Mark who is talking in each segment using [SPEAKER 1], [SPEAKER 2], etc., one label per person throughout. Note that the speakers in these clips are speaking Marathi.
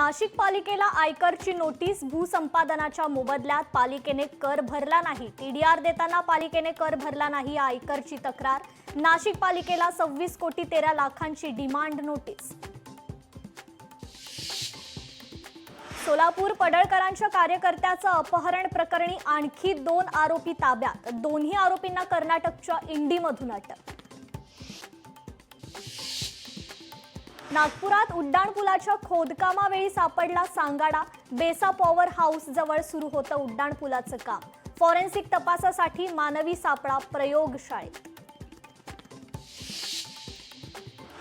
[SPEAKER 1] नाशिक पालिकेला आयकरची नोटीस. भूसंपादनाच्या मोबदल्यात पालिकेने कर भरला नाही. टीडीआर देताना पालिकेने कर भरला नाही, आयकरची तक्रार. नाशिक पालिकेला 26,13,00,000ची डिमांड नोटीस. सोलापूर पडळकरांच्या कार्यकर्त्याचं अपहरण प्रकरणी आणखी 2 आरोपी ताब्यात. दोन्ही आरोपींना कर्नाटकच्या इंडीमधून अटक. नागपुरात उड्डाणपुलाच्या खोदकामावेळी सापडला सांगाडा. बेसा पॉवर हाऊस जवळ सुरू होतं उड्डाणपुलाचं काम. फॉरेन्सिक तपासासाठी मानवी सापळा प्रयोगशाळेत.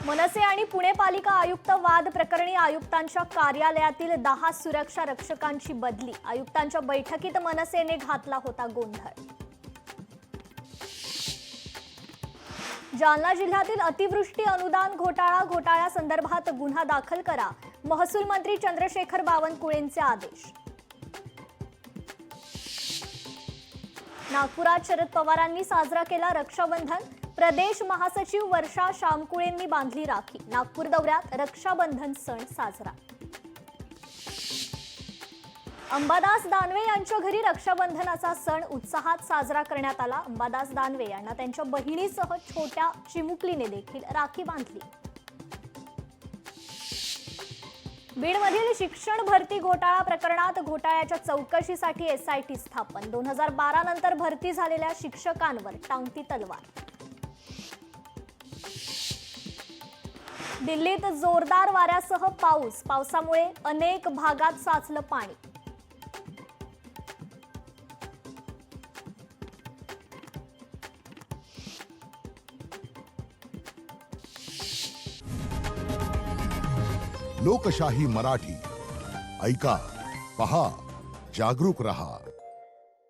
[SPEAKER 1] मनसे आणि पुणे पालिका आयुक्त वाद प्रकरणी आयुक्तांच्या कार्यालयातील 10 सुरक्षा रक्षकांची बदली. आयुक्तांच्या बैठकीत मनसेने घातला होता गोंधळ. जालना जिल्ह्यातील अतिवृष्टी अनुदान घोटाळ्यासंदर्भात गुन्हा दाखल करा. महसूल मंत्री चंद्रशेखर बावनकुळेंचे आदेश. नागपुरात शरद पवारांनी साजरा केला रक्षाबंधन. प्रदेश महासचिव वर्षा शामकुळेंनी बांधली राखी. नागपूर दौऱ्यात रक्षाबंधन सण साजरा. अंबादास दानवे यांच्या घरी रक्षाबंधनाचा सण उत्साहात साजरा करण्यात आला. अंबादास दानवे यांना त्यांच्या बहिणीसह छोट्या चिमुकलीने देखील राखी बांधली. बीडमधील शिक्षण भरती घोटाळा प्रकरणात घोटाळ्याच्या चौकशीसाठी एसआयटी स्थापन. 2012 नंतर भरती झालेल्या शिक्षकांवर टांगती तलवार. दिल्लीत जोरदार वाऱ्यासह पाऊस. पावसामुळे अनेक भागात साचलं पाणी.
[SPEAKER 2] लोकशाही मराठी ऐका, पहा, जागरूक रहा.